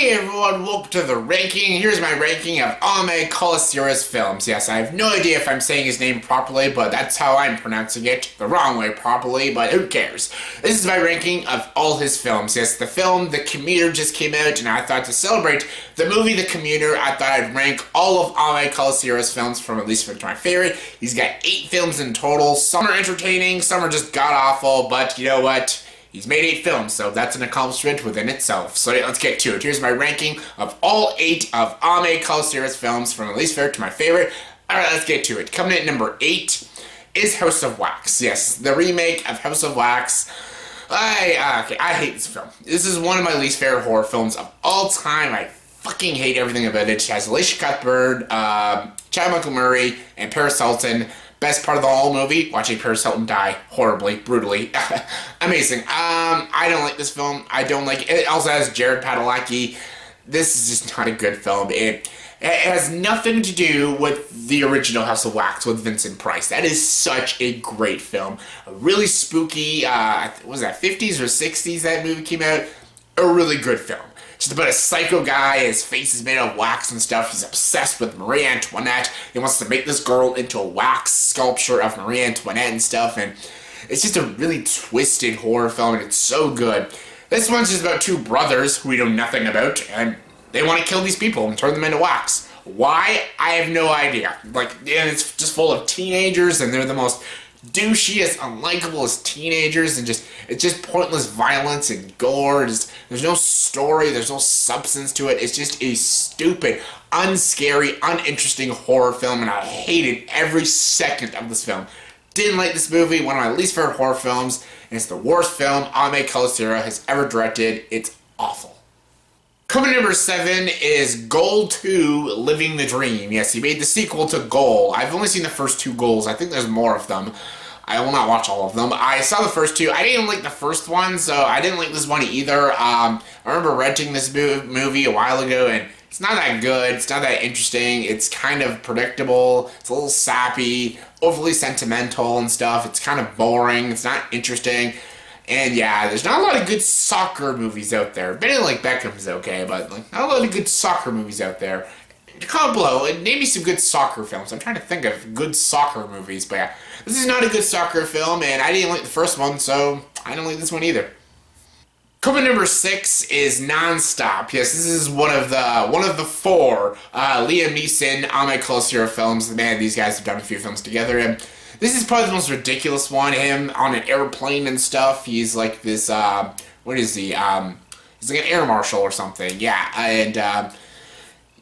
Hey everyone, welcome to the ranking. Here's my ranking of Jaume Collet-Serra's films. Yes, I have no idea if I'm saying his name properly, but that's how I'm pronouncing it. The wrong way probably, but who cares? This is my ranking of all his films. Yes, the film The Commuter just came out, and I thought to celebrate the movie The Commuter, I thought I'd rank all of Jaume Collet-Serra's films from at least to my favorite. He's got 8 films in total. Some are entertaining, some are just god-awful, but you know what? He's made 8 films, so that's an accomplishment within itself. So yeah, let's get to it. Here's my ranking of all 8 of Jaume Collet-Serra's films, from the least favorite to my favorite. Alright, let's get to it. Coming in at number 8 is House of Wax. Yes, the remake of House of Wax. I hate this film. This is one of my least favorite horror films of all time. I fucking hate everything about it. It has Alicia Cuthbert, Chad Michael Murray, and Paris Hilton. Best part of the whole movie, watching Paris Hilton die horribly, brutally. Amazing. I don't like this film. I don't like it. It also has Jared Padalecki. This is just not a good film. It has nothing to do with the original House of Wax with Vincent Price. That is such a great film. A really spooky, was that 50s or 60s that movie came out? A really good film. Just about a psycho guy, his face is made of wax and stuff. He's obsessed with Marie Antoinette. He wants to make this girl into a wax sculpture of Marie Antoinette and stuff, and it's just a really twisted horror film, and it's so good. This one's just about 2 brothers who we know nothing about, and they want to kill these people and turn them into wax. Why? I have no idea. Like, and it's just full of teenagers, and they're the most douchiest, unlikable as teenagers, and it's just pointless violence and gore. There's no story, there's no substance to it. It's just a stupid, unscary, uninteresting horror film, and I hated every second of this film. Didn't like this movie, one of my least favorite horror films, and it's the worst film Jaume Collet-Serra has ever directed. It's awful. Coming in number 7 is Goal 2, Living the Dream. Yes, he made the sequel to Goal. I've only seen the first 2 Goals. I think there's more of them. I will not watch all of them. I saw the first 2. I didn't like the first one, so I didn't like this one either. I remember renting this movie a while ago, and it's not that good. It's not that interesting. It's kind of predictable. It's a little sappy, overly sentimental and stuff. It's kind of boring. It's not interesting. And yeah, there's not a lot of good soccer movies out there. Benny Like Beckham's okay, but like, not a lot of good soccer movies out there. Comment below and name me some good soccer films. I'm trying to think of good soccer movies, but yeah, this is not a good soccer film, and I didn't like the first one, so I don't like this one either. Coming number 6 is Non-Stop. Yes, this is one of the 4 Liam Neeson, Jaume Collet-Serra films. Man, these guys have done a few films together, and this is probably the most ridiculous one. Him on an airplane and stuff. He's like this, what is he? He's like an air marshal or something. Yeah, and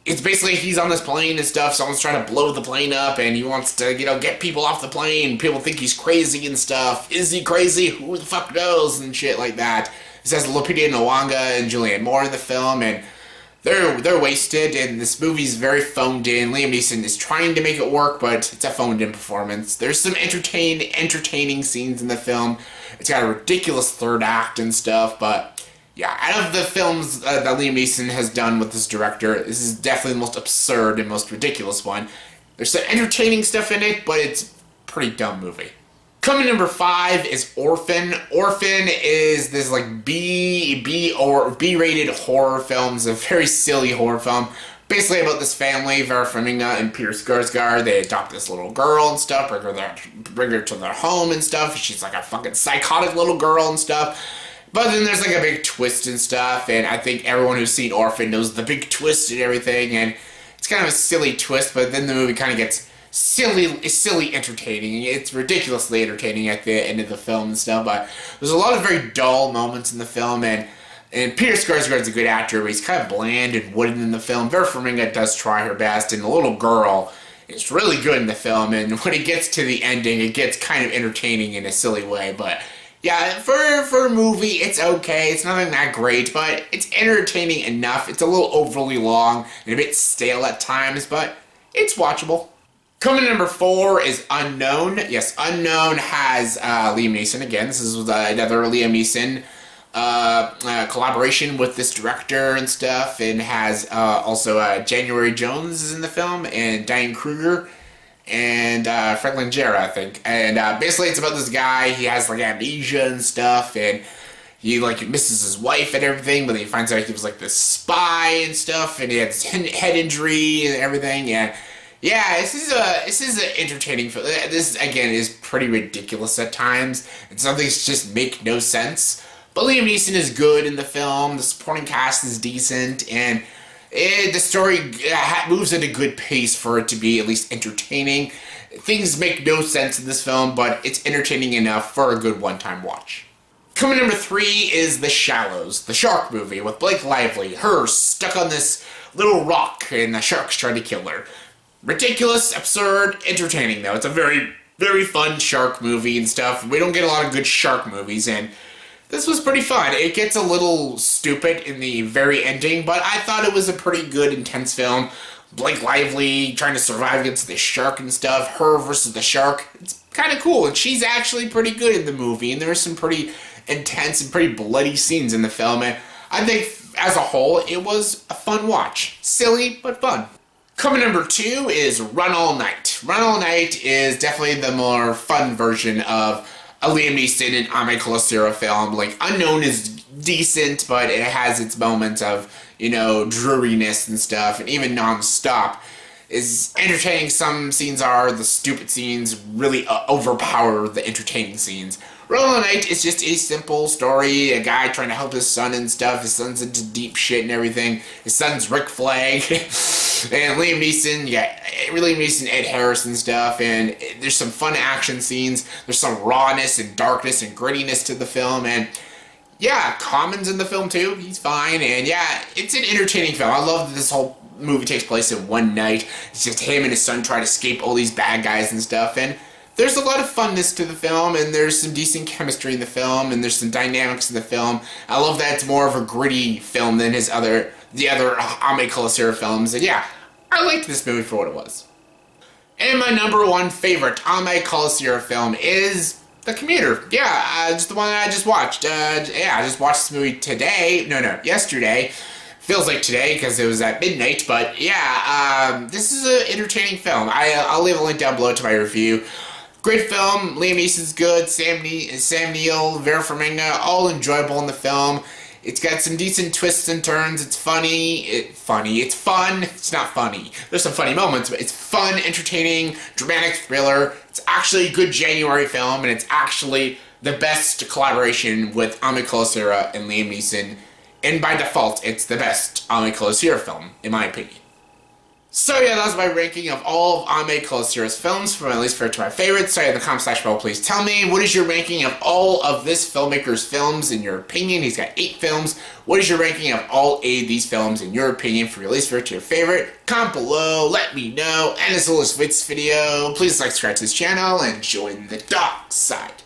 it's basically he's on this plane and stuff. Someone's trying to blow the plane up, and he wants to, get people off the plane. People think he's crazy and stuff. Is he crazy? Who the fuck knows? And shit like that. It says Lupita Nyong'o and Julianne Moore in the film, and they're wasted, and this movie's very phoned in. Liam Neeson is trying to make it work, but it's a phoned in performance. There's some entertaining scenes in the film. It's got a ridiculous third act and stuff, but yeah, out of the films that Liam Neeson has done with this director, this is definitely the most absurd and most ridiculous one. There's some entertaining stuff in it, but it's a pretty dumb movie. Coming number 5 is Orphan. Orphan is this like B-rated horror film. It's a very silly horror film. Basically about this family, Vera Farmiga and Peter Skarsgård. They adopt this little girl and stuff, bring her to their home and stuff. She's like a fucking psychotic little girl and stuff. But then there's like a big twist and stuff, and I think everyone who's seen Orphan knows the big twist and everything, and it's kind of a silly twist, but then the movie kind of gets silly entertaining. It's ridiculously entertaining at the end of the film and stuff, but there's a lot of very dull moments in the film, and Peter Skarsgård's a good actor, but he's kind of bland and wooden in the film. Vera Farmiga does try her best, and the little girl is really good in the film, and when it gets to the ending, it gets kind of entertaining in a silly way, but yeah, for a movie, it's okay. It's nothing that great, but it's entertaining enough. It's a little overly long and a bit stale at times, but it's watchable. Coming in number 4 is Unknown. Yes, Unknown has Liam Neeson again. This is another Liam Neeson collaboration with this director and stuff, and has also January Jones is in the film, and Diane Kruger, and Frank Langella, I think. And basically it's about this guy. He has like amnesia and stuff, and he like misses his wife and everything, but then he finds out he was like this spy and stuff, and he had this head injury and everything. And yeah, this is an entertaining film. This again is pretty ridiculous at times, and some things just make no sense. But Liam Neeson is good in the film. The supporting cast is decent, and the story moves at a good pace for it to be at least entertaining. Things make no sense in this film, but it's entertaining enough for a good one-time watch. Coming number 3 is The Shallows, the shark movie with Blake Lively. Her stuck on this little rock, and the sharks trying to kill her. Ridiculous, absurd, entertaining though. It's a very, very fun shark movie and stuff. We don't get a lot of good shark movies, and this was pretty fun. It gets a little stupid in the very ending, but I thought it was a pretty good, intense film. Blake Lively trying to survive against the shark and stuff. Her versus the shark. It's kind of cool, and she's actually pretty good in the movie, and there's some pretty intense and pretty bloody scenes in the film, and I think as a whole, it was a fun watch. Silly, but fun. Coming number 2 is Run All Night. Run All Night is definitely the more fun version of a Liam Neeson and Jaume Collet-Serra film. Like, Unknown is decent, but it has its moments of, dreariness and stuff, and even non-stop is entertaining. Some scenes are, the stupid scenes really overpower the entertaining scenes. Run All Night is just a simple story, a guy trying to help his son and stuff. His son's into deep shit and everything. His son's Rick Flag. And Liam Neeson, Liam Neeson, Ed Harris and stuff, and there's some fun action scenes. There's some rawness and darkness and grittiness to the film, and yeah, Common's in the film too. He's fine, and yeah, it's an entertaining film. I love that this whole movie takes place in one night. It's just him and his son trying to escape all these bad guys and stuff, and there's a lot of funness to the film, and there's some decent chemistry in the film, and there's some dynamics in the film. I love that it's more of a gritty film than the other Jaume Collet-Serra films, and yeah, I liked this movie for what it was. And my number 1 favorite Jaume Collet-Serra film is The Commuter. Yeah, just the one that I just watched. I just watched this movie yesterday. Feels like today because it was at midnight, but yeah, this is an entertaining film. I'll leave a link down below to my review. Great film. Liam Neeson's good. Sam Neill, Vera Farmiga, all enjoyable in the film. It's got some decent twists and turns. It's funny. It's fun. It's not funny. There's some funny moments, but it's fun, entertaining, dramatic thriller. It's actually a good January film, and it's actually the best collaboration with Jaume Collet-Serra and Liam Neeson. And by default, it's the best Jaume Collet-Serra film, in my opinion. So yeah, that was my ranking of all of Jaume Collet-Serra's films, from my least favorite to my favorite. So in the comment section below, please tell me, what is your ranking of all of this filmmaker's films in your opinion? He's got 8 films. What is your ranking of all 8 of these films in your opinion, from your least favorite to your favorite? Comment below, let me know. And as always with this video, please like, subscribe to this channel, and join the dark side.